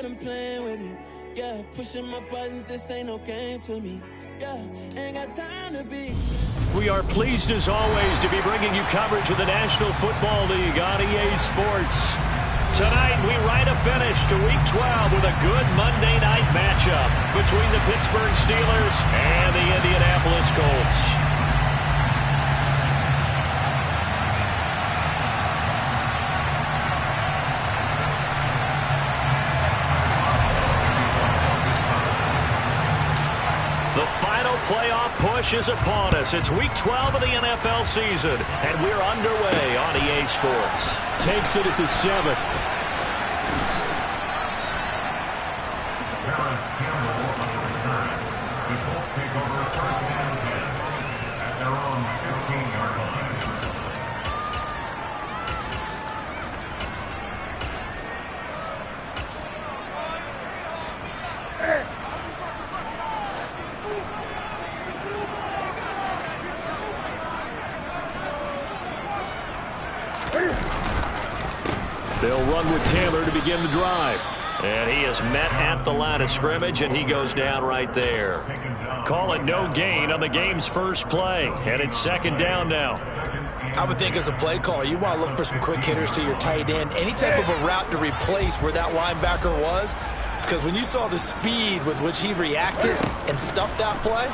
got them playing with me. Yeah, pushing my buttons, this ain't no game to me. Yeah, ain't got time to be. We are pleased as always to be bringing you coverage of the National Football League on EA Sports. Tonight we write a finish to Week 12 with a good Monday night matchup between the Pittsburgh Steelers and the Indianapolis Colts. The final playoff push is upon us. It's Week 12 of the NFL season, and we're underway on EA Sports. Takes it at the 7. They'll run with Taylor to begin the drive. And he is met at the line of scrimmage, and he goes down right there. Call it no gain on the game's first play, and it's second down now. I would think as a play caller, you want to look for some quick hitters to your tight end. Any type of a route to replace where that linebacker was. Because when you saw the speed with which he reacted and stuffed that play,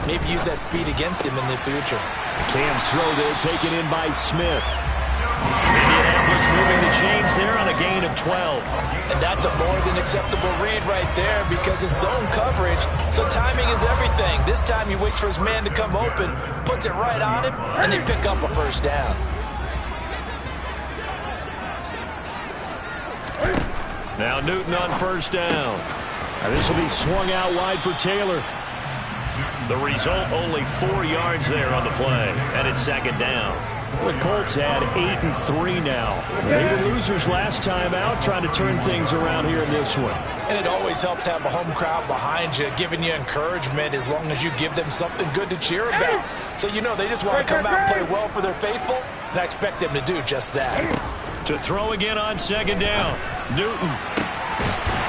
maybe use that speed against him in the future. Cam's throw there taken in by Smith. Indianapolis moving the chains there on a gain of 12. And that's a more than acceptable read right there because it's zone coverage, so timing is everything. This time he waits for his man to come open, puts it right on him, and they pick up a first down. Now Newton on first down. And this will be swung out wide for Taylor. The result, only 4 yards there on the play, and it's second down. The Colts had 8-3 now. They were losers last time out, trying to turn things around here in this one. And it always helps to have a home crowd behind you, giving you encouragement as long as you give them something good to cheer about. So you know they just want to come out and play well for their faithful, and I expect them to do just that. To throw again on second down. Newton.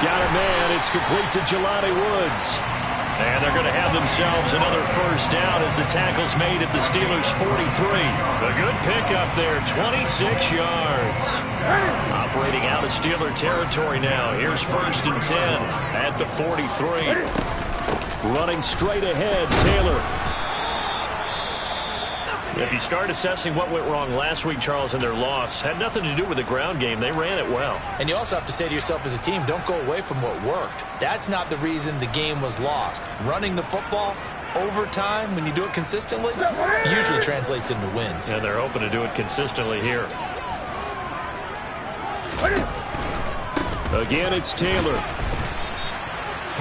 Got a man. It's complete to Jelani Woods. And they're going to have themselves another first down as the tackle's made at the Steelers' 43. A good pickup there, 26 yards. Operating out of Steeler territory now. Here's first and 10 at the 43. Running straight ahead, Taylor. If you start assessing what went wrong last week, Charles, in their loss, had nothing to do with the ground game. They ran it well. And you also have to say to yourself as a team, don't go away from what worked. That's not the reason the game was lost. Running the football over time, when you do it consistently, usually translates into wins. And they're hoping to do it consistently here. Again, it's Taylor.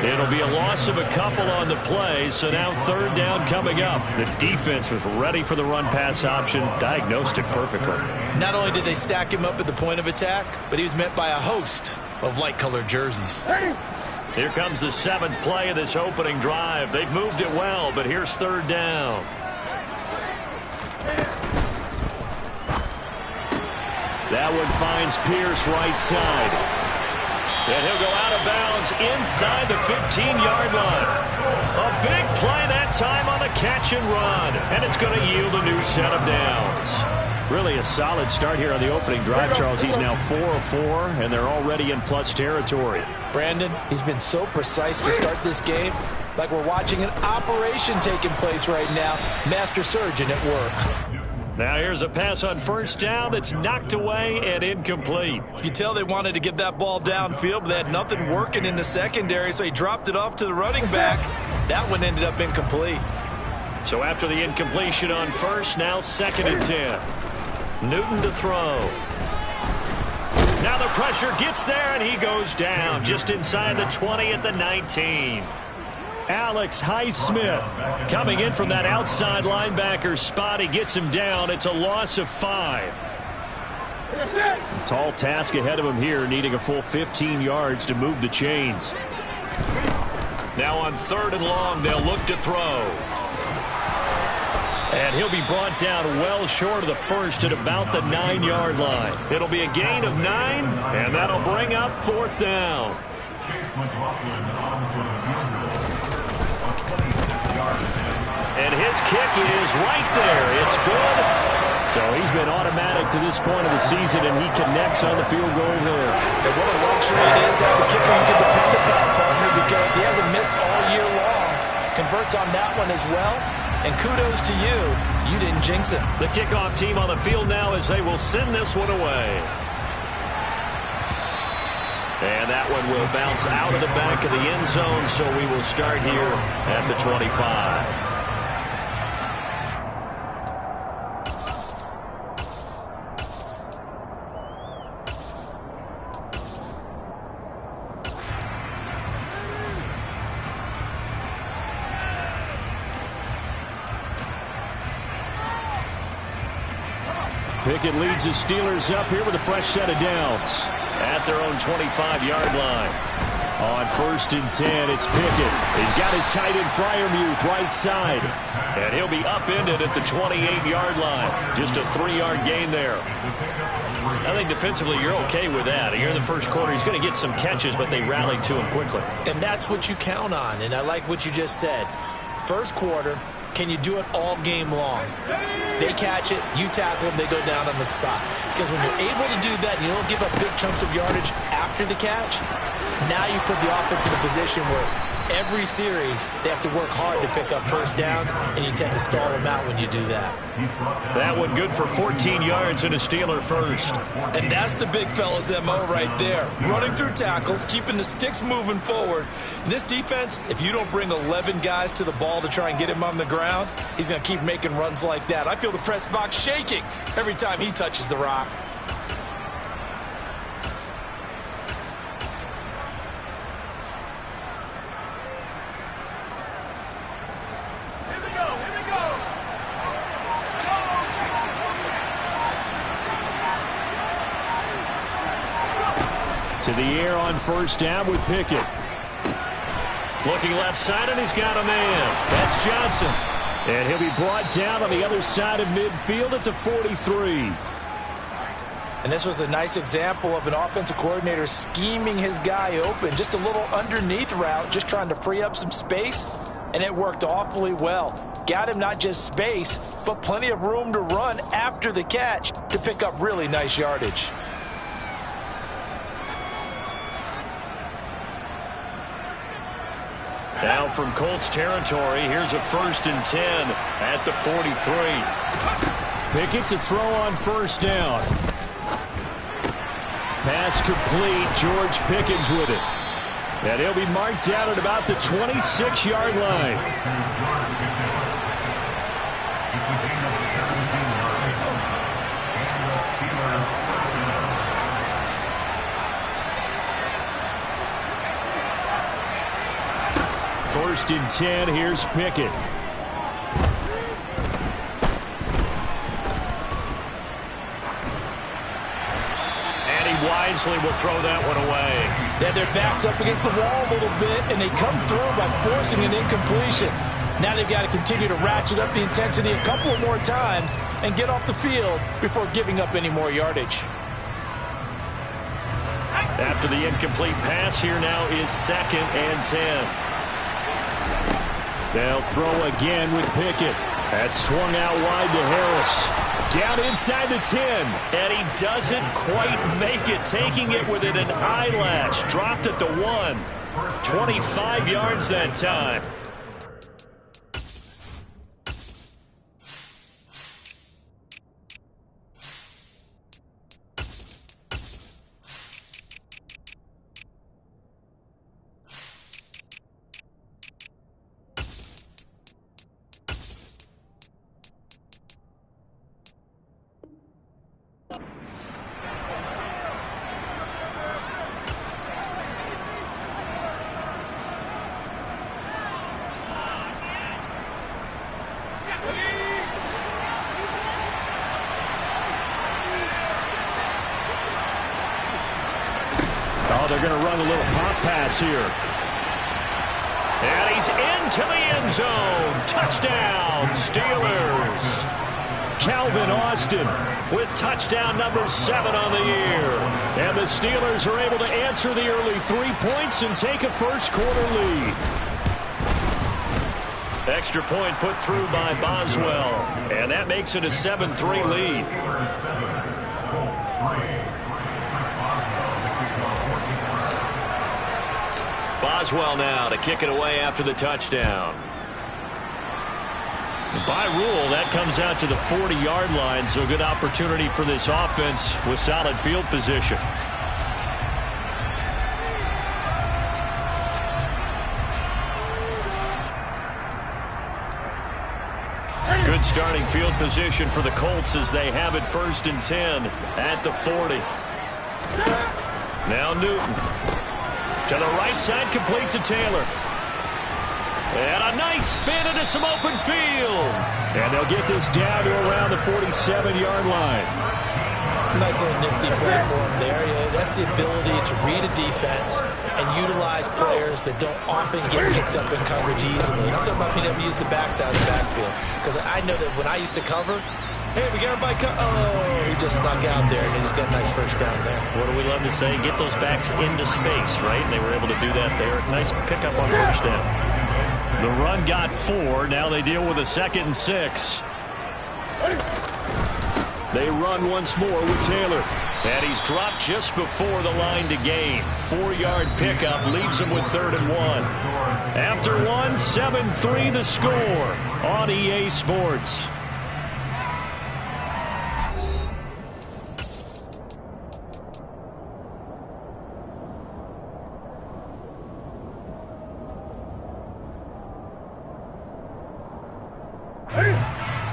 It'll be a loss of a couple on the play, so now third down coming up. The defense was ready for the run-pass option, diagnosed it perfectly. Not only did they stack him up at the point of attack, but he was met by a host of light-colored jerseys. Here comes the 7th play of this opening drive. They've moved it well, but here's third down. That one finds Pierce right side. And he'll go out of bounds inside the 15-yard line. A big play that time on the catch and run. And it's going to yield a new set of downs. Really a solid start here on the opening drive, Charles. He's now 4 of 4, and they're already in plus territory. Brandon, he's been so precise to start this game. Like we're watching an operation taking place right now. Master surgeon at work. Now here's a pass on first down that's knocked away and incomplete. You can tell they wanted to get that ball downfield, but they had nothing working in the secondary, so he dropped it off to the running back. That one ended up incomplete. So after the incompletion on first, now second and 10. Newton to throw. Now the pressure gets there, and he goes down just inside the 20 at the 19. Alex Highsmith coming in from that outside linebacker spot. He gets him down. It's a loss of 5. Tall task ahead of him here, needing a full 15 yards to move the chains. Now on third and long, they'll look to throw. And he'll be brought down well short of the first at about the 9-yard line. It'll be a gain of 9, and that'll bring up fourth down. And his kick is right there. It's good. So he's been automatic to this point of the season, and he connects on the field goal there. And what a luxury it is to have a kicker you can depend upon, partner, because he hasn't missed all year long. Converts on that one as well. And kudos to you. You didn't jinx him. The kickoff team on the field now as they will send this one away. And that one will bounce out of the back of the end zone, so we will start here at the 25. Pickett leads the Steelers up here with a fresh set of downs at their own 25-yard line. On 1st and 10, it's Pickett. He's got his tight end Freiermuth right side. And he'll be upended at the 28-yard line. Just a 3-yard gain there. I think defensively you're okay with that. Here in the first quarter, he's going to get some catches, but they rallied to him quickly. And that's what you count on, and I like what you just said. First quarter, can you do it all game long? They catch it, you tackle them, they go down on the spot. Because when you're able to do that and you don't give up big chunks of yardage after the catch, now you put the offense in a position where every series they have to work hard to pick up first downs, and you tend to stall them out when you do that. That one good for 14 yards and a Steeler first. And that's the big fella's MO right there. Running through tackles, keeping the sticks moving forward. In this defense, if you don't bring 11 guys to the ball to try and get him on the ground, he's going to keep making runs like that. I feel the press box shaking every time he touches the rock. To the air on 1st down with Pickett. Looking left side, and he's got a man. That's Johnson. And he'll be brought down on the other side of midfield at the 43. And this was a nice example of an offensive coordinator scheming his guy open. Just a little underneath route, just trying to free up some space, and it worked awfully well. Got him not just space, but plenty of room to run after the catch to pick up really nice yardage. Now from Colts territory, here's a 1st and 10 at the 43. Pickett to throw on 1st down. Pass complete. George Pickens with it. And he'll be marked down at about the 26-yard line. First and 10, here's Pickett. And he wisely will throw that one away. They had their backs up against the wall a little bit, and they come through by forcing an incompletion. Now they've got to continue to ratchet up the intensity a couple of more times and get off the field before giving up any more yardage. After the incomplete pass, here now is 2nd and 10. They'll throw again with Pickett. That's swung out wide to Harris. Down inside the 10. And he doesn't quite make it, taking it within an eyelash. Dropped at the 1. 25 yards that time. Oh, they're going to run a little pop pass here. And he's into the end zone. Touchdown, Steelers. Calvin Austin with touchdown number 7 on the year. And the Steelers are able to answer the early 3 points and take a first-quarter lead. Extra point put through by Boswell. And that makes it a 7-3 lead. Boswell now to kick it away after the touchdown. By rule, that comes out to the 40-yard line, so good opportunity for this offense with solid field position. Good starting field position for the Colts as they have it 1st and 10 at the 40. Now Newton to the right side, complete to Taylor. And a nice spin into some open field. And they'll get this down to around the 47-yard line. Nice little nifty play for him there. Yeah, that's the ability to read a defense and utilize players that don't often get picked up in coverage easily. I'm talking about being able to use the backside of the backfield. Because I know that when I used to cover, hey, we got everybody oh, he just snuck out there, and he just got a nice first down there. What do we love to say? Get those backs into space, right? And they were able to do that there. Nice pickup on first down. The run got 4. Now they deal with a 2nd and 6. They run once more with Taylor. And he's dropped just before the line to gain. 4-yard pickup leaves him with 3rd and 1. After 1, 7-3 the score on EA Sports.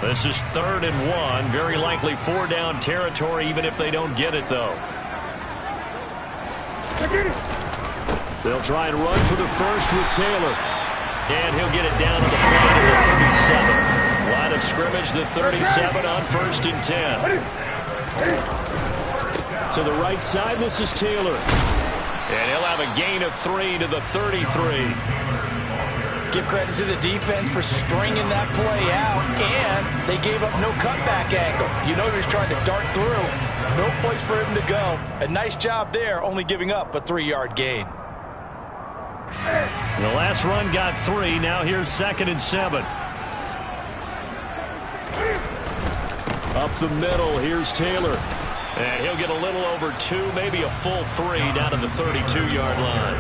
This is 3rd and 1. Very likely 4-down territory, even if they don't get it, though. They'll try and run for the first with Taylor. And he'll get it down to the point of the 37. Line of scrimmage, the 37 on 1st and 10. To the right side, this is Taylor. And he'll have a gain of 3 to the 33. Give credit to the defense for stringing that play out, and they gave up no cutback angle. You know he was trying to dart through. No place for him to go. A nice job there, only giving up a 3-yard gain. The last run got 3. Now here's 2nd and 7. Up the middle, here's Taylor. And he'll get a little over 2, maybe a full 3 down to the 32-yard line.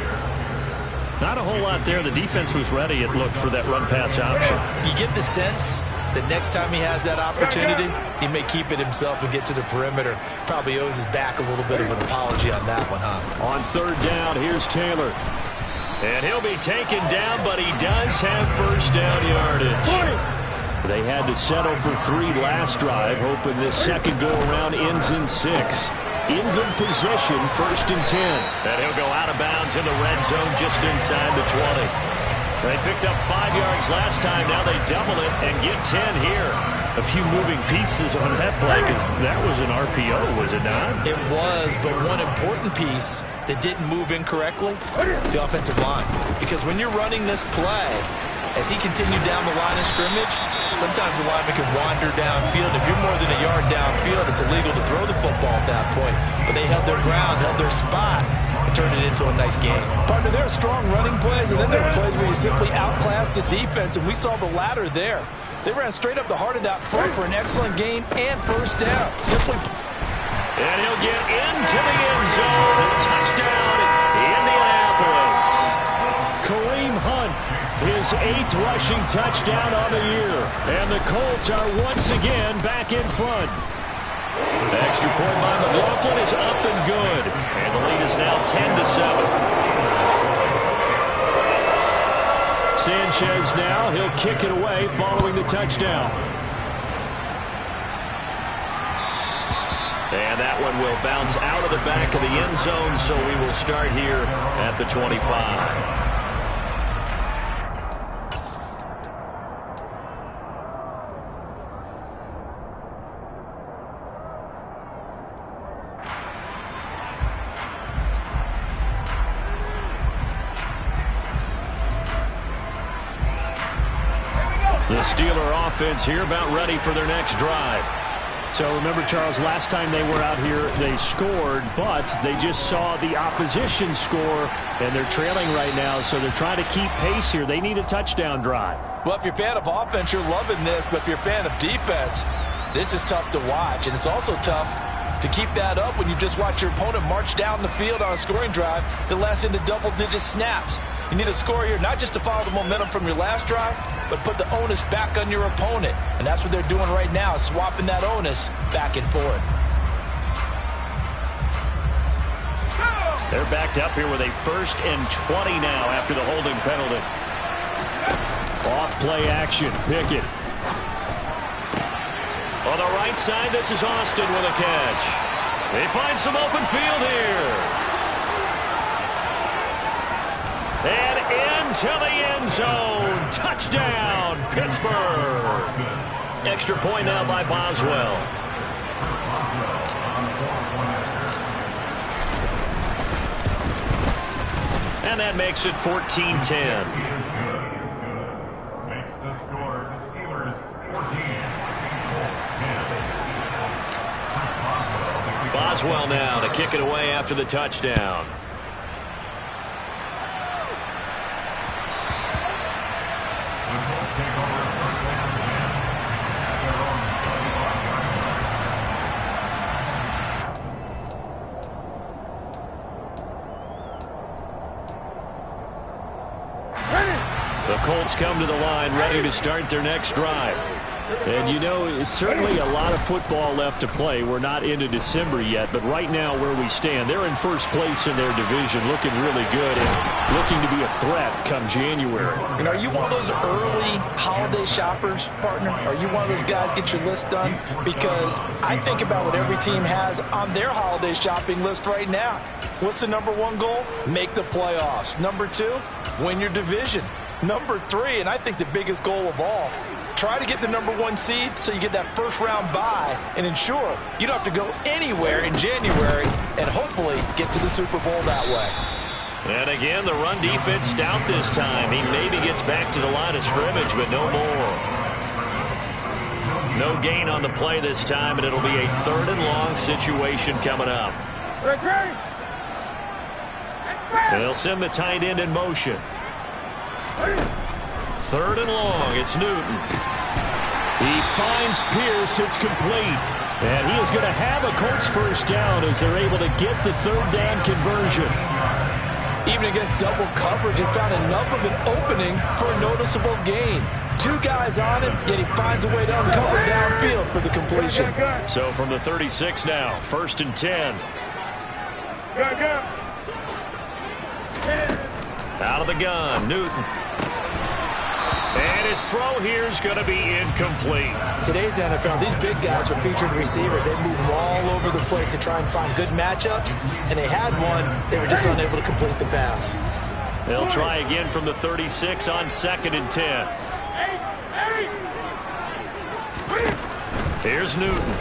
Not a whole lot there. The defense was ready, it looked, for that run-pass option. You get the sense that next time he has that opportunity, he may keep it himself and get to the perimeter. Probably owes his back a little bit of an apology on that one, huh? On 3rd down, here's Taylor. And he'll be taken down, but he does have first down yardage. They had to settle for 3 last drive, hoping this second go-around ends in 6. In good position, 1st and 10. And he'll go out of bounds in the red zone just inside the 20. They picked up 5 yards last time. Now they double it and get 10 here. A few moving pieces on that play because that was an RPO, was it not? It was, but one important piece that didn't move incorrectly, the offensive line. Because when you're running this play, as he continued down the line of scrimmage, sometimes the lineman can wander downfield. If you're more than a yard downfield, it's illegal to throw the football at that point. But they held their ground, held their spot, and turned it into a nice game. Partner, there are strong running plays, and then there are plays where you simply outclass the defense, and we saw the latter there. They ran straight up the heart of that front for an excellent gain and first down. And he'll get into the end zone. Touchdown, Indianapolis. Kareem Hunt, his 8th rushing touchdown on the year. And the Colts are once again back in front. The extra point by McLaughlin is up and good. And the lead is now 10-7. Sanchez now, he'll kick it away following the touchdown. And that one will bounce out of the back of the end zone, so we will start here at the 25. The Steeler offense here about ready for their next drive. So remember, Charles, last time they were out here, they scored, but they just saw the opposition score, and they're trailing right now, so they're trying to keep pace here. They need a touchdown drive. Well, if you're a fan of offense, you're loving this, but if you're a fan of defense, this is tough to watch, and it's also tough to keep that up when you just watch your opponent march down the field on a scoring drive that lasts into double-digit snaps. You need a score here, not just to follow the momentum from your last drive, but put the onus back on your opponent. And that's what they're doing right now, swapping that onus back and forth. They're backed up here with a 1st and 20 now after the holding penalty. Off play action, Pickett. On the right side, this is Austin with a catch. They find some open field here. And into the end zone. Touchdown, Pittsburgh. Extra point now by Boswell. And that makes it 14-10. Makes the score the Steelers 14. Boswell now to kick it away after the touchdown. The Colts come to the line ready to start their next drive. And, you know, it's certainly a lot of football left to play. We're not into December yet, but right now where we stand, they're in first place in their division, looking really good and looking to be a threat come January. And are you one of those early holiday shoppers, partner? Are you one of those guys get your list done? Because I think about what every team has on their holiday shopping list right now. What's the #1 goal? Make the playoffs. #2, win your division. #3, and I think the biggest goal of all, try to get the #1 seed so you get that first-round bye and ensure you don't have to go anywhere in January and hopefully get to the Super Bowl that way. And again, the run defense stout this time. He maybe gets back to the line of scrimmage, but no more. No gain on the play this time, and it'll be a 3rd and long situation coming up. They'll send the tight end in motion. 3rd and long, it's Newton. He finds Pierce, it's complete. And he is going to have a Colts first down as they're able to get the 3rd down conversion. Even against double coverage, he found enough of an opening for a noticeable gain. 2 guys on him, yet he finds a way to uncover downfield for the completion. So from the 36 now, 1st and 10. Out of the gun, Newton. And his throw here is going to be incomplete. Today's NFL, these big guys are featured receivers. They move all over the place to try and find good matchups, and they had one. They were just unable to complete the pass. They'll try again from the 36 on 2nd and 10. Here's Newton.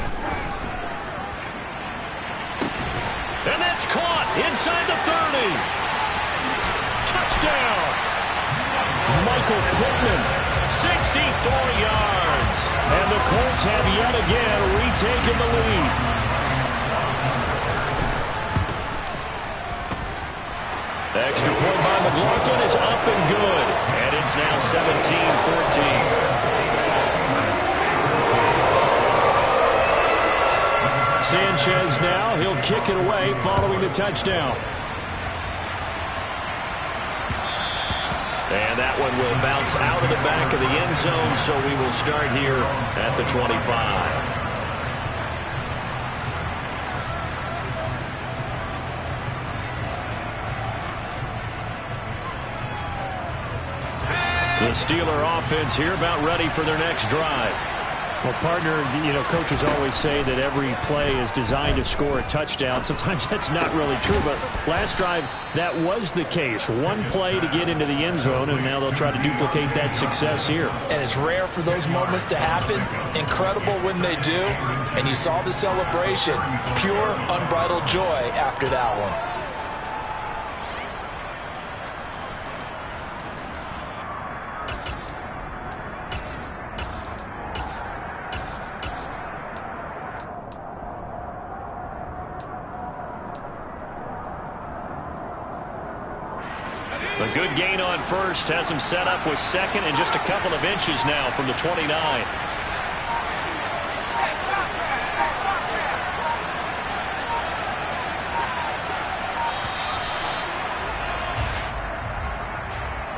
And that's caught inside the 30. Touchdown. Michael Pittman, 64 yards. And the Colts have yet again retaken the lead. Extra point by McLaughlin is up and good. And it's now 17-14. Sanchez now, he'll kick it away following the touchdown. And that one will bounce out of the back of the end zone, so we will start here at the 25. The Steeler offense here about ready for their next drive. Well, partner, you know, coaches always say that every play is designed to score a touchdown. Sometimes that's not really true, but last drive, that was the case. One play to get into the end zone, and now they'll try to duplicate that success here. And it's rare for those moments to happen. Incredible when they do. And you saw the celebration. Pure, unbridled joy after that one. A good gain on first has him set up with second and just a couple of inches now from the 29.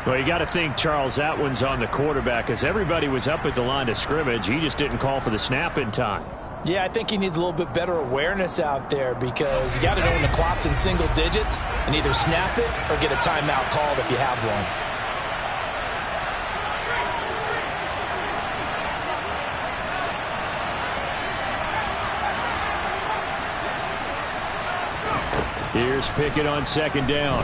Well, you got to think, Charles, that one's on the quarterback as everybody was up at the line of scrimmage. He just didn't call for the snap in time. Yeah, I think he needs a little bit better awareness out there because you got to know when the clock's in single digits and either snap it or get a timeout called if you have one. Here's Pickett on second down.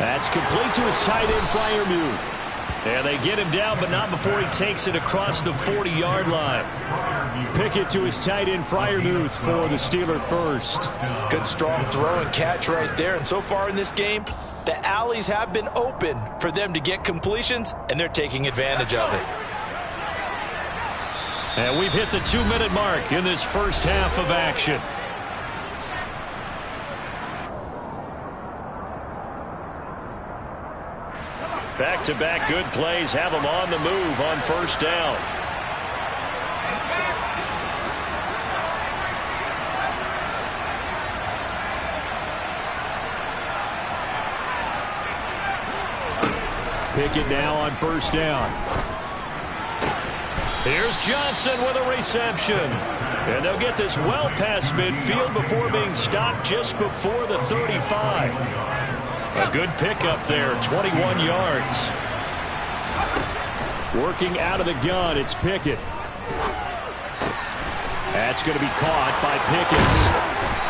That's complete to his tight end, Freiermuth. And they get him down, but not before he takes it across the 40-yard line. Pickett to his tight end, Freiermuth, for the Steeler first. Good strong throw and catch right there. And so far in this game, the alleys have been open for them to get completions, and they're taking advantage of it. And we've hit the 2-minute mark in this first half of action. Back-to-back good plays have them on the move on first down. Pickett now on first down. Here's Johnson with a reception. And they'll get this well past midfield before being stopped just before the 35. A good pickup there, 21 yards. Working out of the gun, it's Pickett. That's going to be caught by Pickens.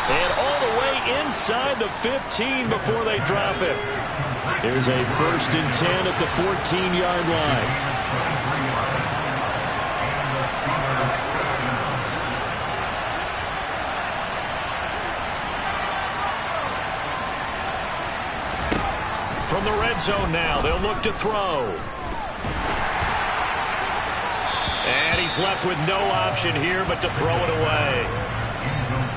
And all the way inside the 15 before they drop it. There's a 1st and 10 at the 14-yard line. From the red zone now, they'll look to throw. And he's left with no option here but to throw it away.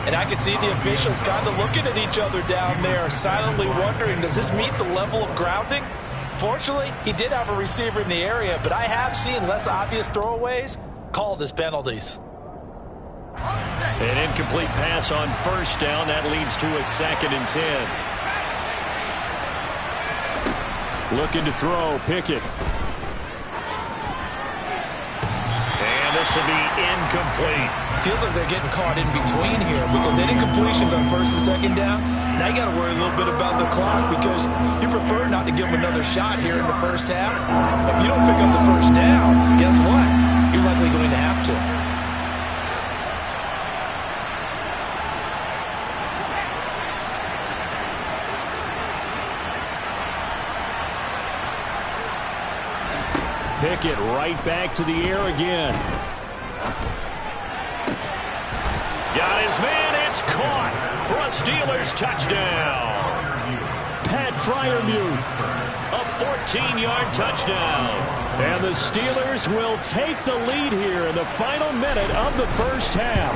And I can see the officials kind of looking at each other down there, silently wondering, does this meet the level of grounding? Fortunately, he did have a receiver in the area, but I have seen less obvious throwaways called as penalties. An incomplete pass on first down. That leads to a 2nd and 10. Looking to throw, Pickett. And this will be incomplete. Feels like they're getting caught in between here because they did incompletions on 1st and 2nd down. Now you got to worry a little bit about the clock because you prefer not to give them another shot here in the first half. If you don't pick up the first down, guess what? You're likely going to have to. Pickett right back to the air again. Got his man. It's caught for a Steelers touchdown. Pat Freiermuth. A 14-yard touchdown. And the Steelers will take the lead here in the final minute of the first half.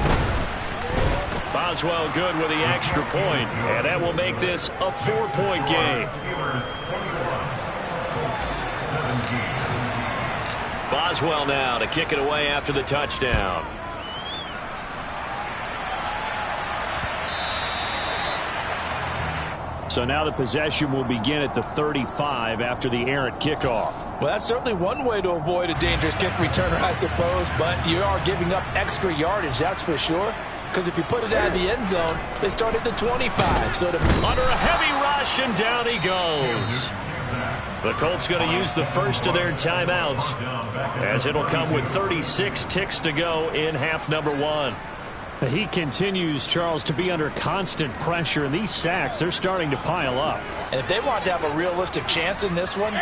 Boswell good with the extra point, and that will make this a 4-point game. Boswell now to kick it away after the touchdown. So now the possession will begin at the 35 after the errant kickoff. Well, that's certainly one way to avoid a dangerous kick returner, I suppose, but you are giving up extra yardage, that's for sure. Because if you put it out of the end zone, they start at the 25. So under a heavy rush, and down he goes. The Colts going to use the first of their timeouts, as it'll come with 36 ticks to go in half number 1. He continues, Charles, to be under constant pressure, and these sacks, they're starting to pile up. And if they want to have a realistic chance in this one,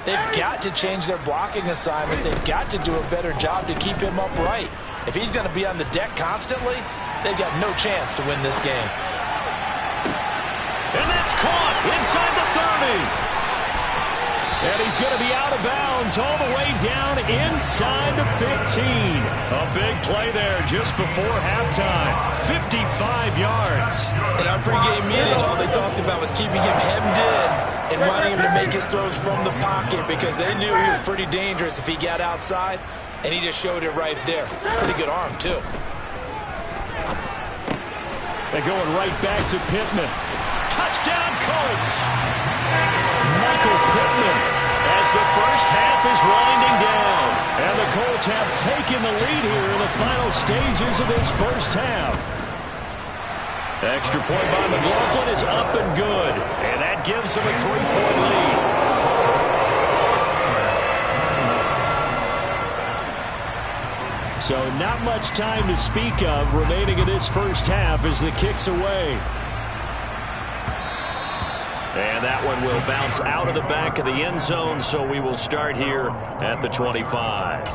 they've got to change their blocking assignments. They've got to do a better job to keep him upright. If he's going to be on the deck constantly, they've got no chance to win this game. And that's caught inside the 30. And he's going to be out of bounds all the way down inside the 15. A big play there just before halftime. 55 yards. In our pregame meeting, all they talked about was keeping him hemmed in and wanting him to make his throws from the pocket because they knew he was pretty dangerous if he got outside, and he just showed it right there. Pretty good arm, too. They're going right back to Pittman. Touchdown, Colts! Michael Pittman as the first half is winding down. And the Colts have taken the lead here in the final stages of this first half. Extra point by McLaughlin is up and good. And that gives them a 3-point lead. So not much time to speak of remaining in this first half as the kick's away. And that one will bounce out of the back of the end zone, so we will start here at the 25.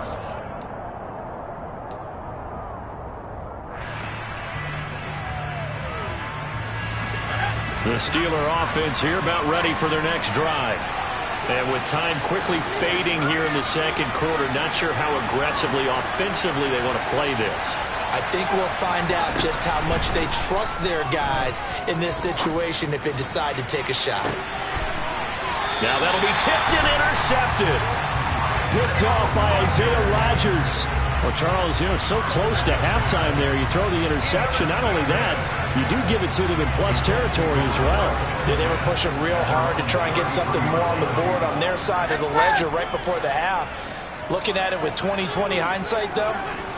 The Steeler offense here about ready for their next drive. And with time quickly fading here in the second quarter, not sure how aggressively, offensively they want to play this. I think we'll find out just how much they trust their guys in this situation if they decide to take a shot. Now that'll be tipped and intercepted. Picked off by Isaiah Rodgers. Well, Charles, so close to halftime there, you throw the interception. Not only that, you do give it to them in plus territory as well. Yeah, they were pushing real hard to try and get something more on the board on their side of the ledger right before the half. Looking at it with 20/20 hindsight, though,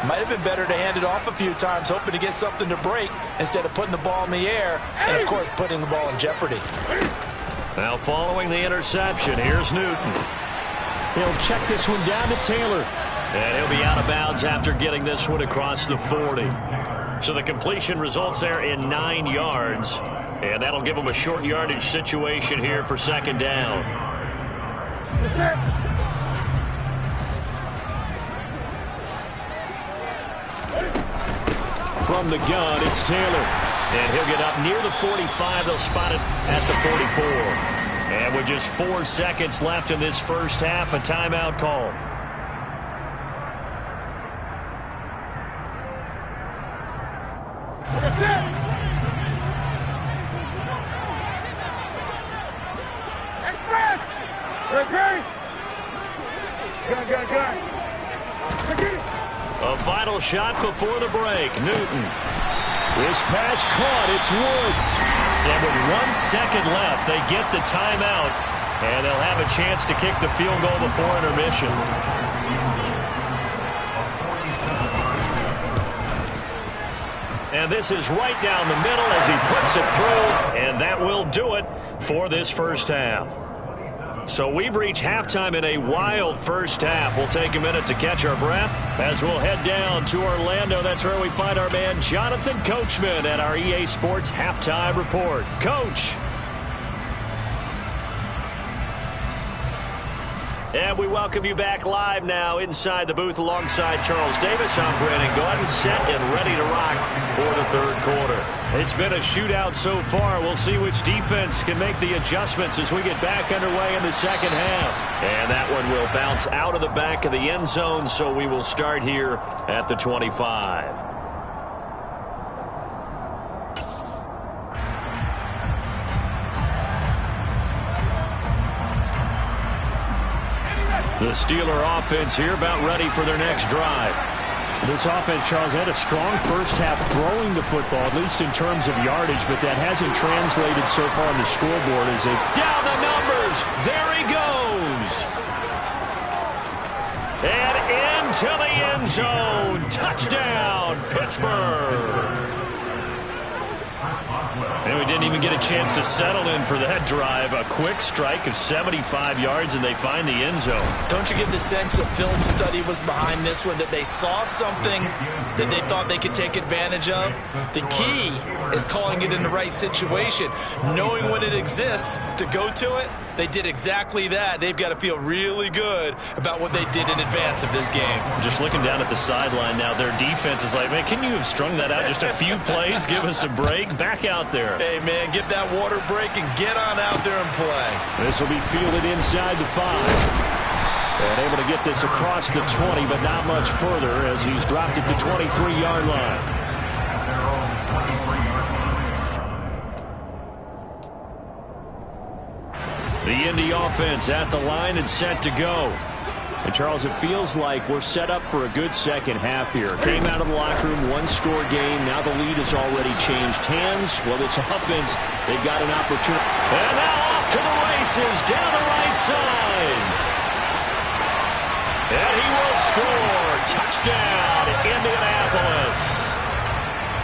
might have been better to hand it off a few times, hoping to get something to break instead of putting the ball in the air and, of course, putting the ball in jeopardy. Now following the interception, here's Newton. He'll check this one down to Taylor. And he'll be out of bounds after getting this one across the 40. So the completion results there in 9 yards. And that'll give them a short yardage situation here for second down. From the gun, it's Taylor. And he'll get up near the 45. They'll spot it at the 44. And with just 4 seconds left in this first half, a timeout call. A final shot before the break. Newton. This pass caught. It's Woods. And with 1 second left, they get the timeout. And they'll have a chance to kick the field goal before intermission. And this is right down the middle as he puts it through. And that will do it for this first half. So we've reached halftime in a wild first half. We'll take a minute to catch our breath as we'll head down to Orlando. That's where we find our man Jonathan Coachman at our EA Sports Halftime Report. Coach. And we welcome you back live now inside the booth alongside Charles Davis. I'm Brandon Gordon, set and ready to rock for the third quarter. It's been a shootout so far. We'll see which defense can make the adjustments as we get back underway in the second half. And that one will bounce out of the back of the end zone, so we will start here at the 25. The Steeler offense here about ready for their next drive. This offense, Charles, had a strong first half throwing the football, at least in terms of yardage, but that hasn't translated so far on the scoreboard as they down the numbers. There he goes. And into the end zone. Touchdown, Pittsburgh. And we didn't even get a chance to settle in for that drive. A quick strike of 75 yards, and they find the end zone. Don't you get the sense that film study was behind this one, that they saw something that they thought they could take advantage of? The key is calling it in the right situation. Knowing when it exists to go to it, they did exactly that. They've got to feel really good about what they did in advance of this game. Just looking down at the sideline now, their defense is like, man, can you have strung that out just a few plays? Give us a break. Back out there. Hey, man, get that water break and get on out there and play. This will be fielded inside the 5. And able to get this across the 20, but not much further as he's dropped it to 23-yard line. The Indy offense at the line and set to go. And, Charles, it feels like we're set up for a good second half here. Came out of the locker room, one-score game. Now the lead has already changed hands. Well, this offense, they've got an opportunity. And now off to the races down the right side. And he will score. Touchdown, Indianapolis.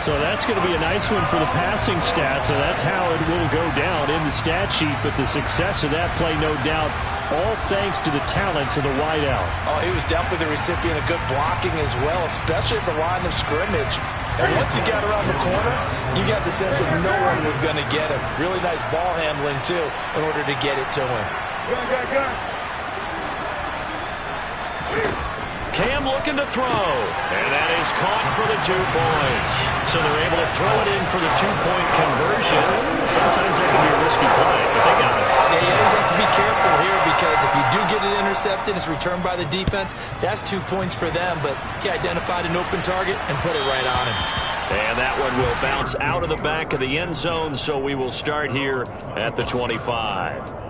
So that's going to be a nice one for the passing stats. So that's how it will go down in the stat sheet. But the success of that play, no doubt, all thanks to the talents of the wideout. Oh, he was definitely the recipient of good blocking as well, especially at the line of scrimmage. And once he got around the corner, you got the sense that no one was going to get him. Really nice ball handling, too, in order to get it to him. Cam looking to throw. And that is caught for the 2 points. So they're able to throw it in for the 2-point conversion. Sometimes that can be a risky play, but they got it. Yeah, you always have to be careful here because if you do get it intercepted, it's returned by the defense. That's 2 points for them, but he identified an open target and put it right on him. And that one will bounce out of the back of the end zone, so we will start here at the 25.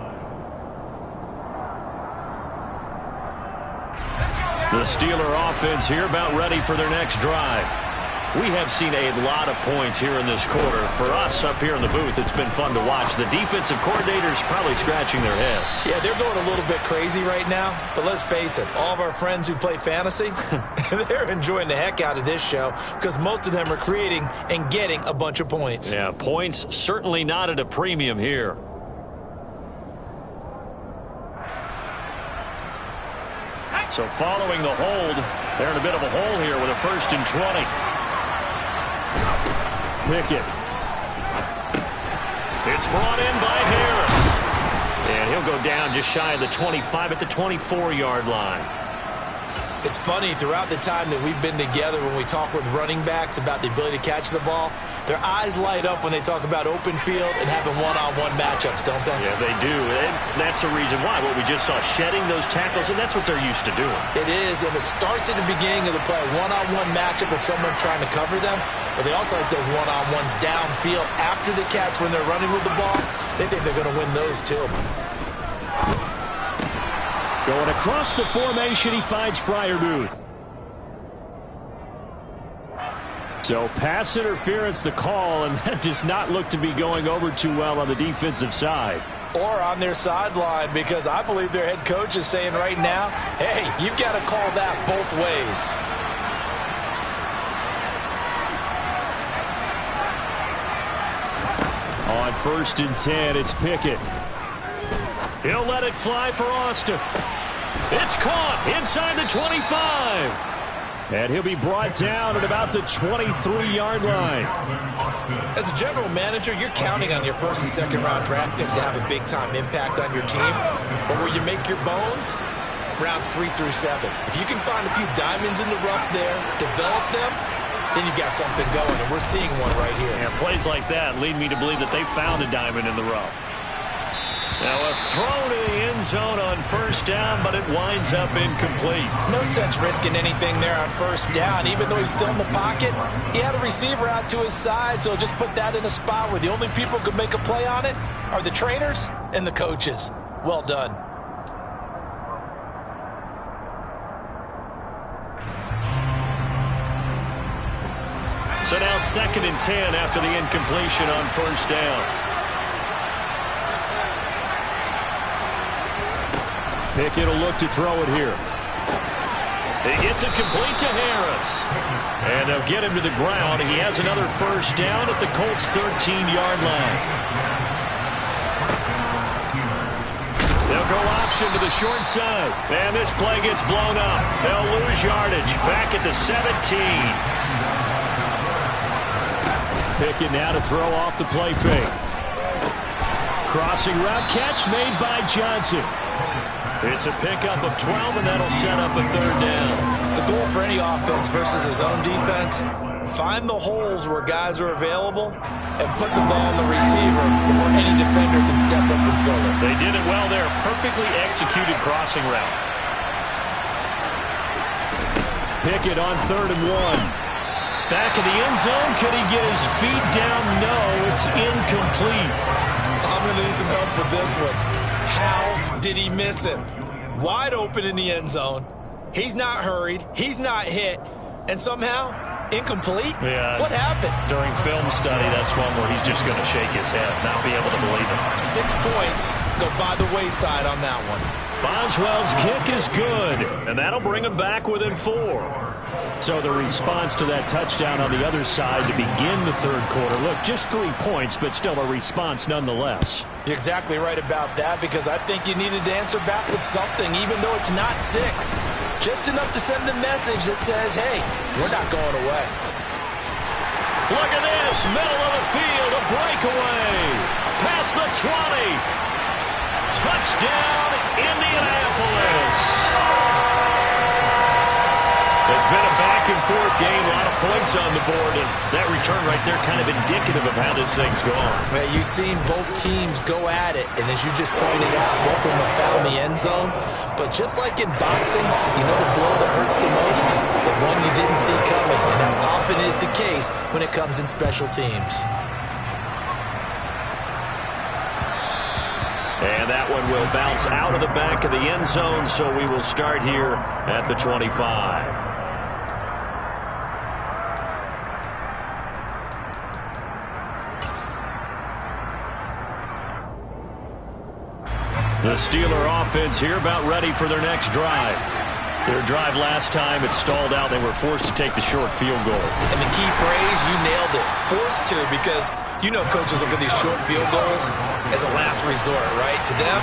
The Steeler offense here about ready for their next drive. We have seen a lot of points here in this quarter. For us up here in the booth, it's been fun to watch. The defensive coordinators probably scratching their heads. Yeah, they're going a little bit crazy right now. But let's face it, all of our friends who play fantasy, they're enjoying the heck out of this show because most of them are creating and getting a bunch of points. Yeah, points certainly not at a premium here. So following the hold, they're in a bit of a hole here with a 1st and 20. Pickett. It's brought in by Harris. And he'll go down just shy of the 25 at the 24-yard line. It's funny, throughout the time that we've been together, when we talk with running backs about the ability to catch the ball, their eyes light up when they talk about open field and having one-on-one matchups, don't they? Yeah, they do. And that's the reason why. What we just saw, shedding those tackles, and that's what they're used to doing. It is, and it starts at the beginning of the play, one-on-one matchup with someone trying to cover them, but they also like those one-on-ones downfield after the catch when they're running with the ball. They think they're going to win those, too. Going across the formation, he finds Freiermuth. So pass interference the call, and that does not look to be going over too well on the defensive side. Or on their sideline, because I believe their head coach is saying right now, hey, you've got to call that both ways. On 1st and 10, it's Pickett. He'll let it fly for Austin. It's caught inside the 25. And he'll be brought down at about the 23-yard line. As a general manager, you're counting on your 1st and 2nd round draft picks to have a big-time impact on your team. But where you make your bones, rounds 3 through 7. If you can find a few diamonds in the rough there, develop them, then you got something going, and we're seeing one right here. Yeah, plays like that lead me to believe that they found a diamond in the rough. Now a throw to the end zone on 1st down, but it winds up incomplete. No sense risking anything there on 1st down. Even though he's still in the pocket, he had a receiver out to his side, so just put that in a spot where the only people who could make a play on it are the trainers and the coaches. Well done. So now 2nd and 10 after the incompletion on 1st down. Pickett will look to throw it here. He gets it complete to Harris. And they'll get him to the ground. He has another 1st down at the Colts' 13-yard line. They'll go option to the short side. And this play gets blown up. They'll lose yardage back at the 17. Pickett now to throw off the play fake. Crossing route catch made by Johnson. It's a pickup of 12, and that'll set up a 3rd down. The goal for any offense versus his own defense, find the holes where guys are available and put the ball on the receiver before any defender can step up and fill it. They did it well there. Perfectly executed crossing route. Pickett on 3rd and 1. Back in the end zone. Could he get his feet down? No, it's incomplete. I'm going to need some help with this one. How did he miss him? Wide open in the end zone. He's not hurried. He's not hit. And somehow, incomplete? Yeah. What happened? During film study, that's one where he's just going to shake his head, not be able to believe it. 6 points go by the wayside on that one. Boswell's kick is good, and that'll bring him back within 4. So the response to that touchdown on the other side to begin the third quarter. Look, just 3 points, but still a response nonetheless. You're exactly right about that, because I think you needed to answer back with something, even though it's not 6. Just enough to send the message that says, hey, we're not going away. Look at this, middle of the field, a breakaway. Past the 20. Touchdown, Indianapolis. It's been a back-and-forth game, a lot of points on the board, and that return right there kind of indicative of how this thing's gone. Man, you've seen both teams go at it, and as you just pointed out, both of them have found the end zone. But just like in boxing, you know the blow that hurts the most? The one you didn't see coming, and that often is the case when it comes in special teams. And that one will bounce out of the back of the end zone, so we will start here at the 25. The Steeler offense here about ready for their next drive. Their drive last time, it stalled out. They were forced to take the short field goal. And the key phrase, you nailed it. Forced to, because you know coaches look at these short field goals as a last resort, right? To them,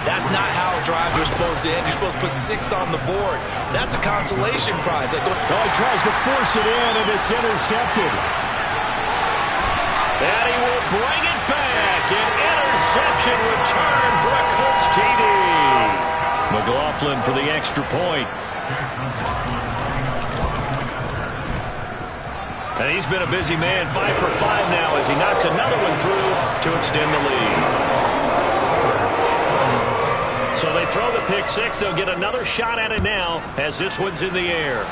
that's not how drives are supposed to end. You're supposed to put 6 on the board. That's a consolation prize. Like, he tries to force it in, and it's intercepted. And he will bring it back. An interception return for a Colts TD. McLaughlin for the extra point. And he's been a busy man, 5 for 5 now as he knocks another one through to extend the lead. So they throw the pick 6. They'll get another shot at it now as this one's in the air.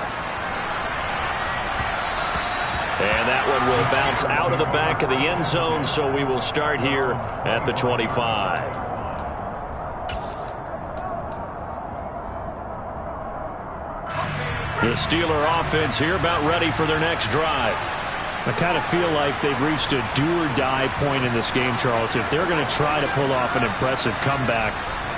And that one will bounce out of the back of the end zone, so we will start here at the 25. The Steeler offense here about ready for their next drive. I kind of feel like they've reached a do-or-die point in this game, Charles. If they're going to try to pull off an impressive comeback,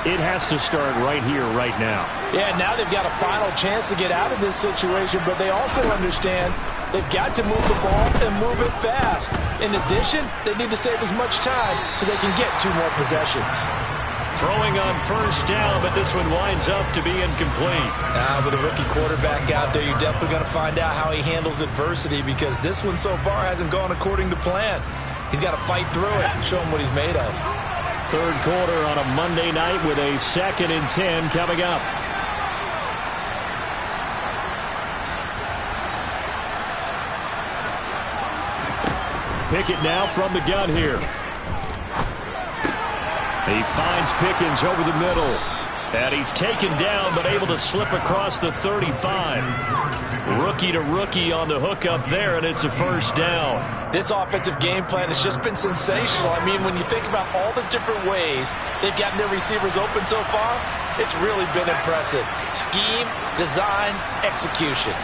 it has to start right here, right now. Yeah, now they've got a final chance to get out of this situation, but they also understand they've got to move the ball and move it fast. In addition, they need to save as much time so they can get 2 more possessions. Throwing on first down, but this one winds up to be incomplete. With a rookie quarterback out there, you're definitely going to find out how he handles adversity, because this one so far hasn't gone according to plan. He's got to fight through it and show him what he's made of. Third quarter on a Monday night with a 2nd and 10 coming up. Pickett now from the gun here. He finds Pickens over the middle. And he's taken down, but able to slip across the 35. Rookie to rookie on the hookup there, and it's a first down. This offensive game plan has just been sensational. I mean, when you think about all the different ways they've gotten their receivers open so far, it's really been impressive. Scheme, design, execution.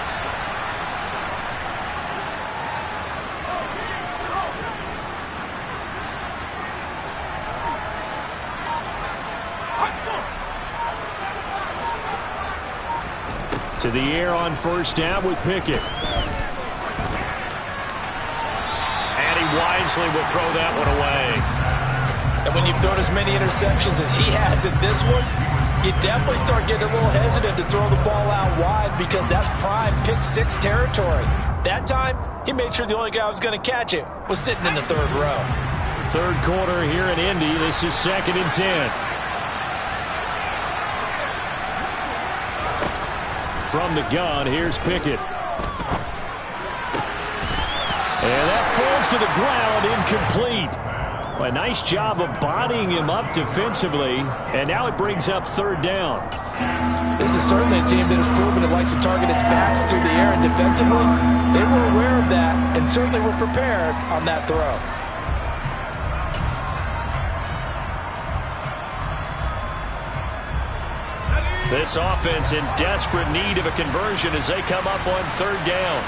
To the air on first down with Pickett. And he wisely will throw that one away. And when you've thrown as many interceptions as he has in this one, you definitely start getting a little hesitant to throw the ball out wide, because that's prime pick 6 territory. That time, he made sure the only guy who was going to catch it was sitting in the 3rd row. Third quarter here in Indy. This is 2nd and 10. From the gun, here's Pickett. And that falls to the ground, incomplete. A nice job of bodying him up defensively, and now it brings up 3rd down. This is certainly a team that has proven it likes to target its backs through the air, and defensively, they were aware of that and certainly were prepared on that throw. This offense in desperate need of a conversion as they come up on third down.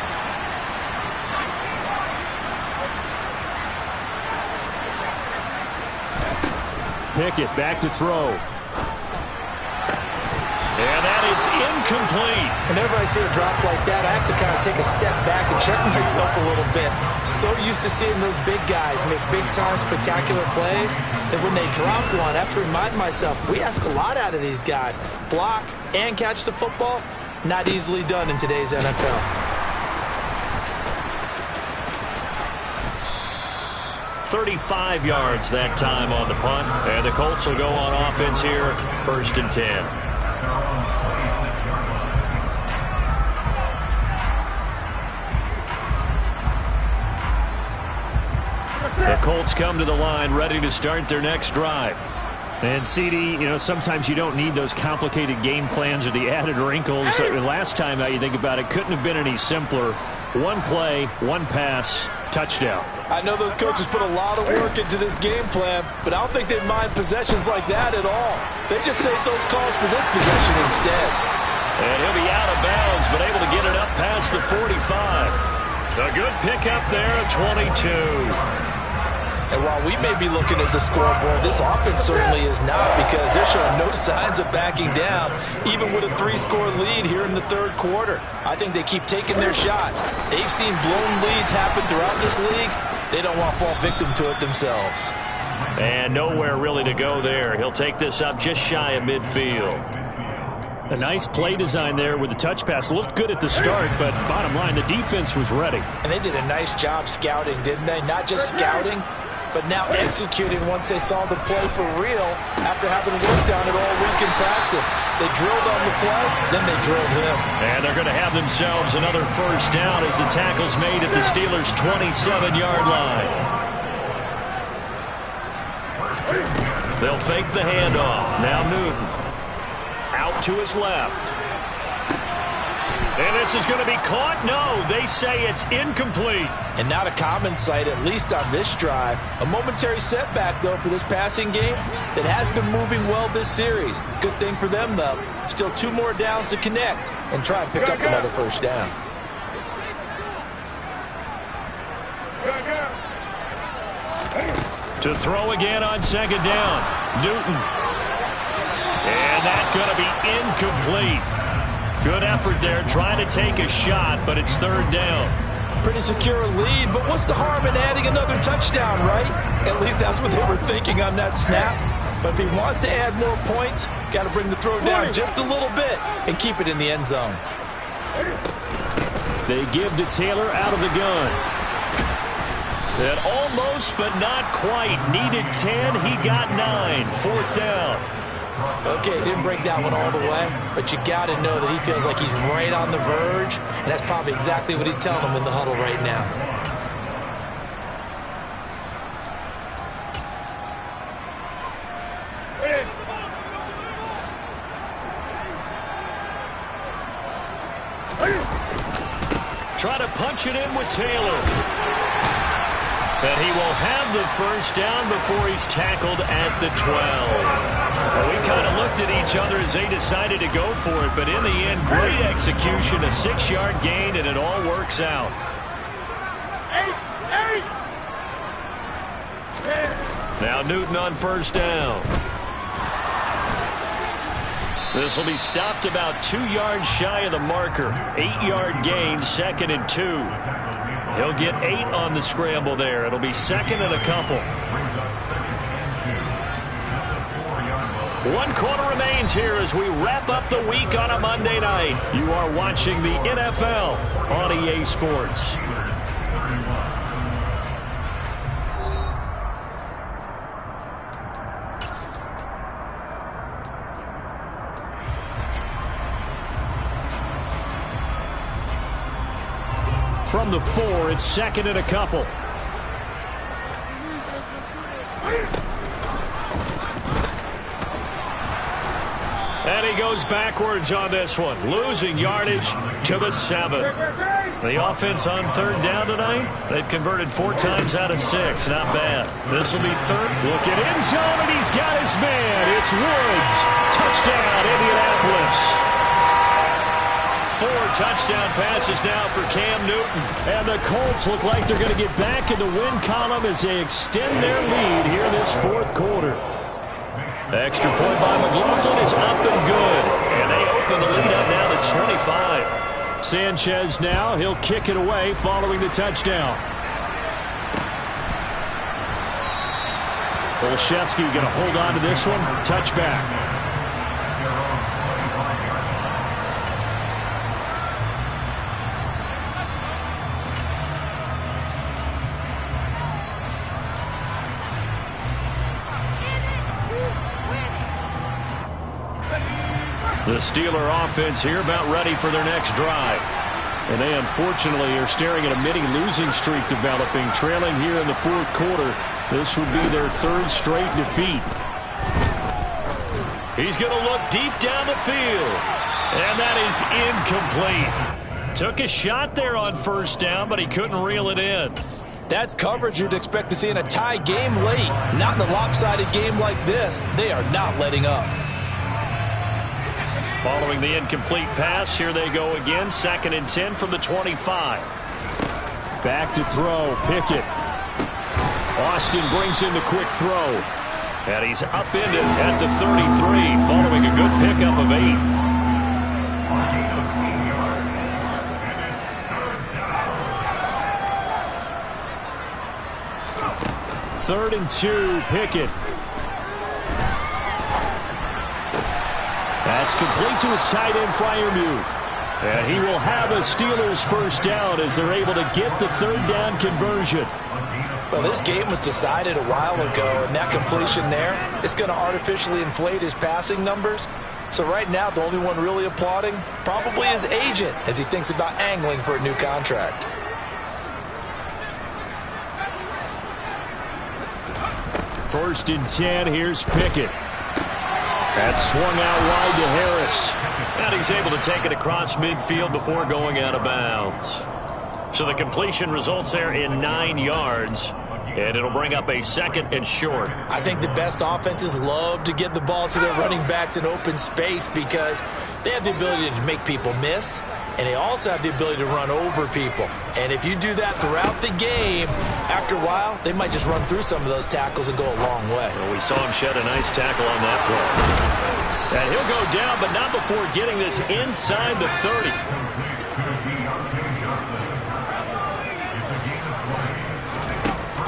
Pickett back to throw. And that is incomplete. Whenever I see a drop like that, I have to kind of take a step back and check myself a little bit. So used to seeing those big guys make big-time spectacular plays that when they drop one, I have to remind myself, we ask a lot out of these guys. Block and catch the football, not easily done in today's NFL. "35 yards that time on the punt. And the Colts will go on offense here, 1st and 10. The Colts come to the line ready to start their next drive. And CD, sometimes you don't need those complicated game plans or the added wrinkles. Last time, now you think about it, couldn't have been any simpler. One play, one pass, touchdown. I know those coaches put a lot of work into this game plan, but I don't think they mind possessions like that at all. They just save those calls for this possession instead. And he'll be out of bounds, but able to get it up past the 45. A good pickup there at 22. And while we may be looking at the scoreboard, this offense certainly is not, because they're showing no signs of backing down, even with a 3-score lead here in the third quarter. I think they keep taking their shots. They've seen blown leads happen throughout this league. They don't want to fall victim to it themselves. And nowhere really to go there. He'll take this up just shy of midfield. A nice play design there with the touch pass. Looked good at the start, but bottom line, the defense was ready. And they did a nice job scouting, didn't they? Not just scouting, but now executing once they saw the play for real after having worked on it all week in practice. They drilled on the play, then they drilled him. And they're going to have themselves another 1st down as the tackle's made at the Steelers' 27-yard line. They'll fake the handoff. Now Newton out to his left. And this is going to be caught? No, they say it's incomplete. And not a common sight, at least on this drive. A momentary setback, though, for this passing game that has been moving well this series. Good thing for them, though. Still 2 more downs to connect and try and pick up another 1st down. To throw again on 2nd down. Newton. And that's going to be incomplete. Good effort there, trying to take a shot, but it's 3rd down. Pretty secure lead, but what's the harm in adding another touchdown, right? At least that's what they were thinking on that snap. But if he wants to add more points, got to bring the throw down just a little bit and keep it in the end zone. They give to Taylor out of the gun. And almost, but not quite. Needed 10, he got 9. 4th down. Okay, he didn't break that one all the way, but you got to know that he feels like he's right on the verge, and that's probably exactly what he's telling them in the huddle right now. Try to punch it in with Taylor. And he will have the 1st down before he's tackled at the 12. Well, we kind of looked at each other as they decided to go for it, but in the end, great execution, a 6-yard gain, and it all works out. Now Newton on 1st down. This will be stopped about 2 yards shy of the marker. 8-yard gain, 2nd and 2. He'll get 8 on the scramble there. It'll be 2nd and a couple. 1 quarter remains here as we wrap up the week on a Monday night. You are watching the NFL on EA Sports. From the 4, it's 2nd and a couple. And he goes backwards on this one, losing yardage to the 7. The offense on 3rd down tonight, they've converted 4 times out of 6. Not bad. This will be 3rd. Look at end zone, and he's got his man. It's Woods. Touchdown, Indianapolis. touchdown passes now for Cam Newton. And the Colts look like they're going to get back in the win column as they extend their lead here in this fourth quarter. Extra point by McLaughlin is up and good. And they open the lead up now to 25. Sanchez now, he'll kick it away following the touchdown. Olszewski going to hold on to this one. Touchback. The Steeler offense here about ready for their next drive. And they unfortunately are staring at a mini losing streak developing, trailing here in the fourth quarter. This would be their third straight defeat. He's going to look deep down the field. And that is incomplete. Took a shot there on first down, but he couldn't reel it in. That's coverage you'd expect to see in a tie game late. Not in a lopsided game like this. They are not letting up. Following the incomplete pass, here they go again. 2nd and 10 from the 25. Back to throw, Pickett. Austin brings in the quick throw. And he's upended at the 33, following a good pickup of 8. 3rd and 2, Pickett. That's complete to his tight end, Freiermuth. And he will have a Steelers first down as they're able to get the 3rd down conversion. Well, this game was decided a while ago, and that completion there is going to artificially inflate his passing numbers. So right now, the only one really applauding probably his agent as he thinks about angling for a new contract. First and 10, here's Pickett. That's swung out wide to Harris. And he's able to take it across midfield before going out of bounds. So the completion results there in 9 yards. And it'll bring up a 2nd and short. I think the best offenses love to get the ball to their running backs in open space because they have the ability to make people miss, and they also have the ability to run over people. And if you do that throughout the game, after a while, they might just run through some of those tackles and go a long way. Well, we saw him shed a nice tackle on that play. And he'll go down, but not before getting this inside the 30.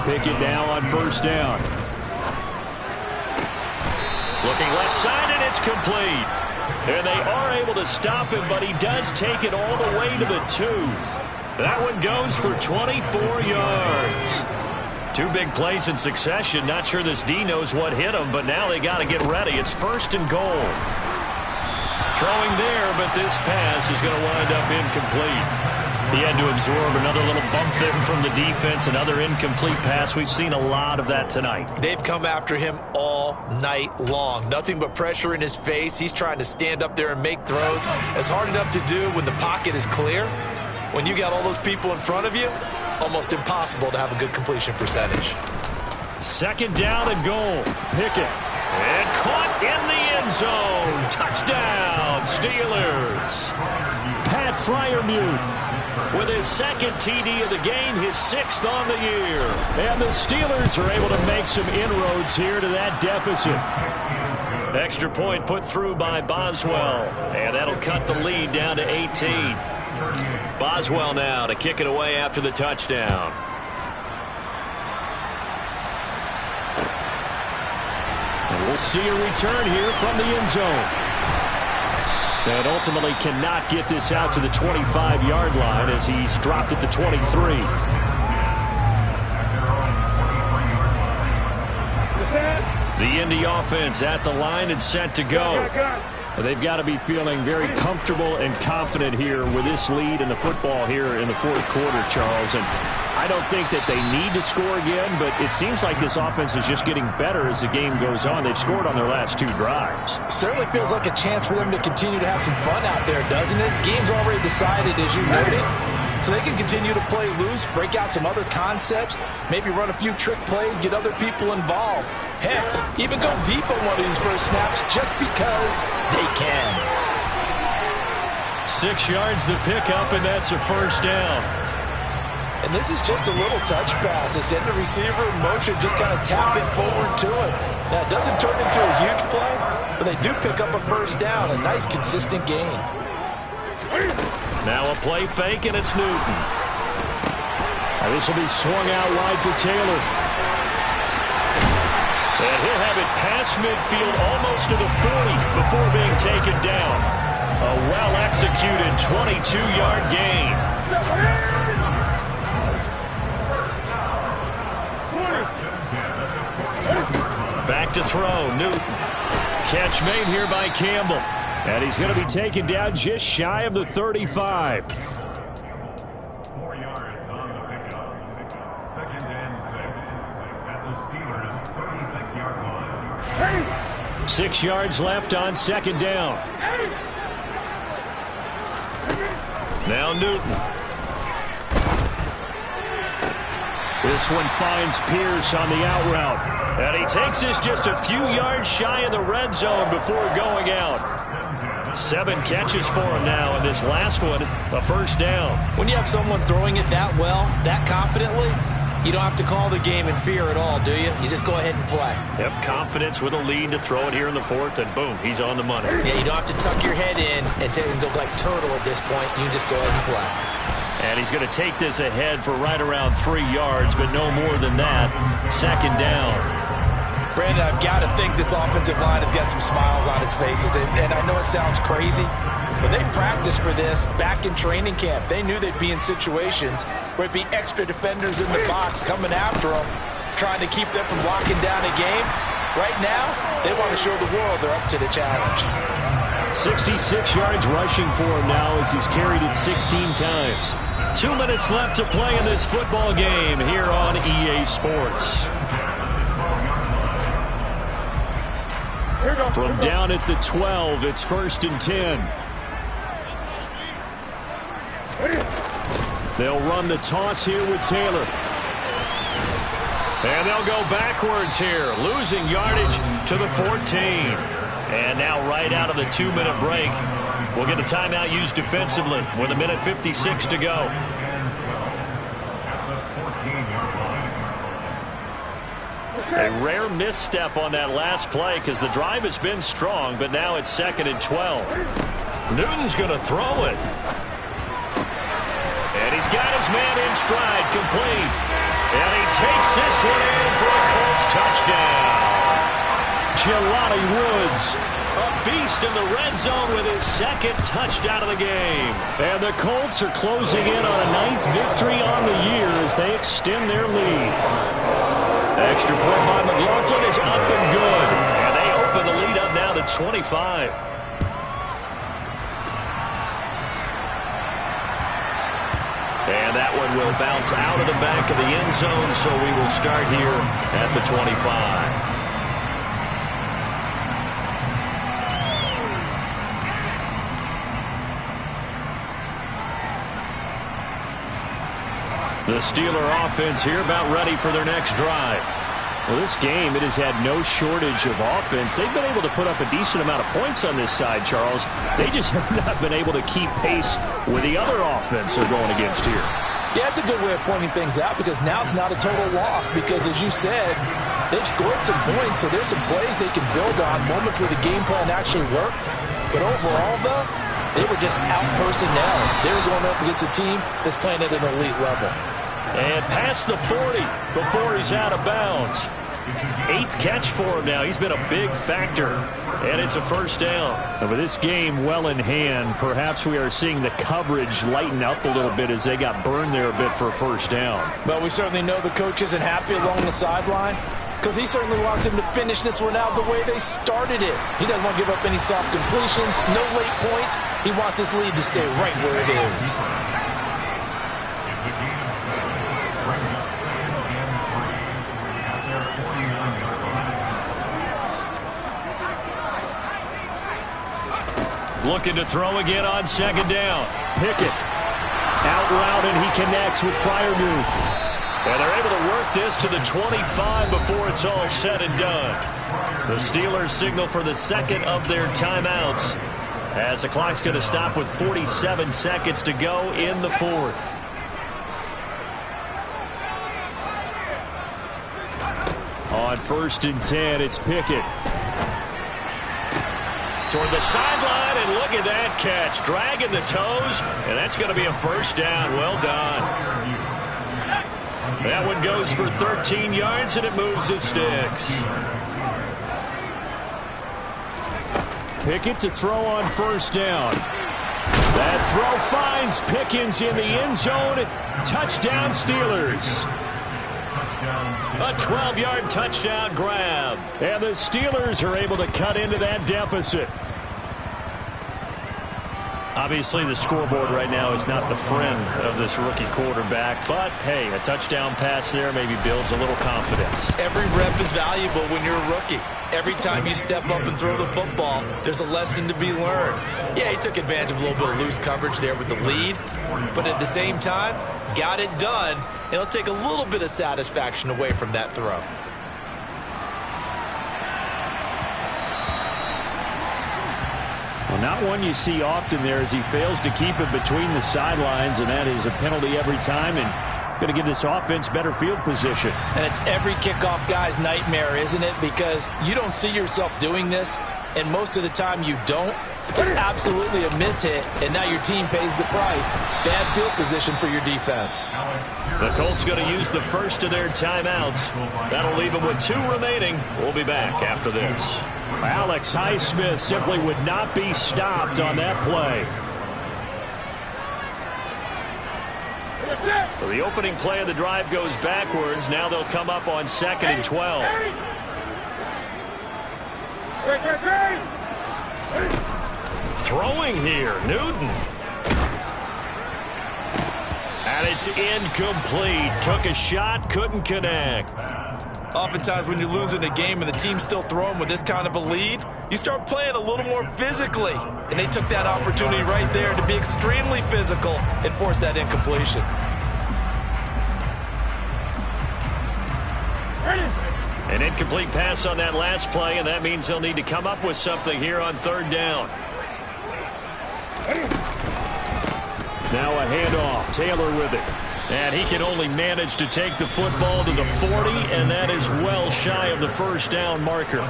Pickett now on first down. Looking left side, and it's complete. And they are able to stop him, but he does take it all the way to the 2. That one goes for 24 yards. 2 big plays in succession. Not sure this D knows what hit him, but now they got to get ready. It's 1st and goal. Throwing there, but this pass is going to wind up incomplete. He had to absorb another little bump there from the defense, another incomplete pass. We've seen a lot of that tonight. They've come after him all night long. Nothing but pressure in his face. He's trying to stand up there and make throws. It's hard enough to do when the pocket is clear. When you got all those people in front of you, almost impossible to have a good completion percentage. 2nd down and goal. Pickett. And caught in the end zone. Touchdown, Steelers. Pat Freiermuth with his 2nd TD of the game, his 6th on the year. And the Steelers are able to make some inroads here to that deficit. Extra point put through by Boswell. And that'll cut the lead down to 18. Boswell now to kick it away after the touchdown. And we'll see a return here from the end zone. And ultimately cannot get this out to the 25-yard line as he's dropped it to 23. The Indy offense at the line and set to go. They've got to be feeling very comfortable and confident here with this lead in the football here in the fourth quarter, Charles. And I don't think that they need to score again, but it seems like this offense is just getting better as the game goes on. They've scored on their last 2 drives. Certainly feels like a chance for them to continue to have some fun out there, doesn't it? Game's already decided, as you noted. So they can continue to play loose, break out some other concepts, maybe run a few trick plays, get other people involved. Heck, even go deep on one of these first snaps just because they can. 6 yards the pickup, and that's a first down. And this is just a little touch pass. They send the receiver in motion, just kind of tap it forward to him. Now, it doesn't turn into a huge play, but they do pick up a first down. A nice, consistent gain. Now a play fake, and it's Newton. This will be swung out wide for Taylor. And he'll have it past midfield almost to the 40 before being taken down. A well-executed 22-yard gain. Back to throw, Newton. Catch made here by Campbell. And he's going to be taken down just shy of the 35. 4 yards on the pickup. 2nd and 6 at the Steelers' 36-yard line. 6 yards left on 2nd down. Now Newton. This one finds Pierce on the out route. And he takes this just a few yards shy of the red zone before going out. 7 catches for him now, and this last one, a first down. When you have someone throwing it that well, that confidently, you don't have to call the game in fear at all, do you? You just go ahead and play. Yep, confidence with a lead to throw it here in the 4th, and boom, he's on the money. Yeah, you don't have to tuck your head in and go like turtle at this point. You just go ahead and play. And he's going to take this ahead for right around 3 yards, but no more than that. 2nd down. Brandon, I've got to think this offensive line has got some smiles on its faces. And I know it sounds crazy, but they practiced for this back in training camp. They knew they'd be in situations where it'd be extra defenders in the box coming after them, trying to keep them from locking down a game. Right now, they want to show the world they're up to the challenge. 66 yards rushing for him now as he's carried it 16 times. 2 minutes left to play in this football game here on EA Sports. From down at the 12, it's 1st and 10. They'll run the toss here with Taylor. And they'll go backwards here, losing yardage to the 14. And now right out of the 2-minute break, we'll get a timeout used defensively with 1:56 to go. A rare misstep on that last play because the drive has been strong, but now it's 2nd and 12. Newton's going to throw it. And he's got his man in stride, complete. And he takes this one in for a Colts touchdown. Jelani Woods, a beast in the red zone with his 2nd touchdown of the game. And the Colts are closing in on a 9th victory on the year as they extend their lead. Extra point by McLaughlin is up and good. And they open the lead up now to 25. And that one will bounce out of the back of the end zone, so we will start here at the 25. The Steeler offense here about ready for their next drive. Well, this game, it has had no shortage of offense. They've been able to put up a decent amount of points on this side, Charles. They just have not been able to keep pace with the other offense they're going against here. Yeah, it's a good way of pointing things out because now it's not a total loss because, as you said, they've scored some points, so there's some plays they can build on, moments where the game plan actually worked. But overall, though, they were just out-personnel. They were going up against a team that's playing at an elite level. And past the 40 before he's out of bounds. 8th catch for him now. He's been a big factor. And it's a first down. And with this game well in hand, perhaps we are seeing the coverage lighten up a little bit as they got burned there a bit for a first down. But we certainly know the coach isn't happy along the sideline because he certainly wants him to finish this one out the way they started it. He doesn't want to give up any soft completions, no late points. He wants his lead to stay right where it is. Looking to throw again on 2nd down. Pickett out route, and he connects with Freiermuth. And they're able to work this to the 25 before it's all said and done. The Steelers signal for the 2nd of their timeouts. as the clock's going to stop with 47 seconds to go in the fourth. On 1st and 10, it's Pickett. Toward the sideline, and look at that catch. Dragging the toes, and that's going to be a first down. Well done. That one goes for 13 yards, and it moves the sticks. Pickett to throw on 1st down. That throw finds Pickens in the end zone. Touchdown, Steelers. A 12-yard touchdown grab. And the Steelers are able to cut into that deficit. Obviously, the scoreboard right now is not the friend of this rookie quarterback. But, hey, a touchdown pass there maybe builds a little confidence. Every rep is valuable when you're a rookie. Every time you step up and throw the football, there's a lesson to be learned. Yeah, he took advantage of a little bit of loose coverage there with the lead. But at the same time, got it done. It'll take a little bit of satisfaction away from that throw. Well, not one you see often there as he fails to keep it between the sidelines, and that is a penalty every time, and going to give this offense better field position. And it's every kickoff guy's nightmare, isn't it? Because you don't see yourself doing this, and most of the time you don't. It's absolutely a mishit, and now your team pays the price. Bad field position for your defense. The Colts going to use the first of their timeouts. That'll leave them with 2 remaining. We'll be back after this. Alex Highsmith simply would not be stopped on that play. So the opening play of the drive goes backwards. Now they'll come up on 2nd and 12. Throwing here, Newton. And it's incomplete. Took a shot, couldn't connect. Oftentimes when you're losing a game and the team's still throwing with this kind of a lead, you start playing a little more physically. And they took that opportunity right there to be extremely physical and force that incompletion. An incomplete pass on that last play, and that means they'll need to come up with something here on 3rd down. Now a handoff. Taylor with it. And he can only manage to take the football to the 40, and that is well shy of the first down marker.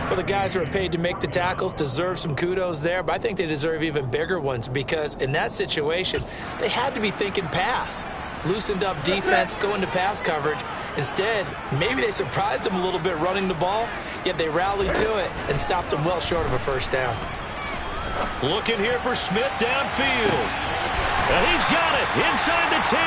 Well, the guys who are paid to make the tackles deserve some kudos there, but I think they deserve even bigger ones because in that situation, they had to be thinking pass. Loosened up defense, go into pass coverage. Instead, maybe they surprised them a little bit running the ball, yet they rallied to it and stopped them well short of a first down. Looking here for Smith downfield. And he's got it inside the 10.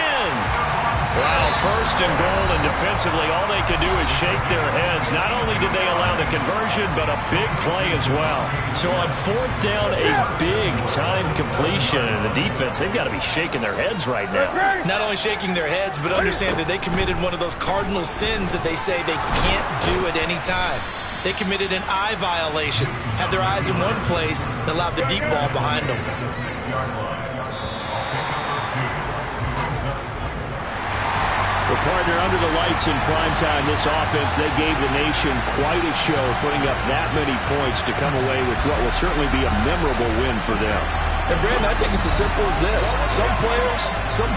Wow, 1st and goal, and defensively all they can do is shake their heads. Not only did they allow the conversion, but a big play as well. So on 4th down, a big-time completion, and the defense, they've got to be shaking their heads right now. Not only shaking their heads, but understand that they committed one of those cardinal sins that they say they can't do at any time. They committed an eye violation, had their eyes in one place, and allowed the deep ball behind them. The partner under the lights in primetime, this offense, they gave the nation quite a show, putting up that many points to come away with what will certainly be a memorable win for them. And, Brandon, I think it's as simple as this. Some players, some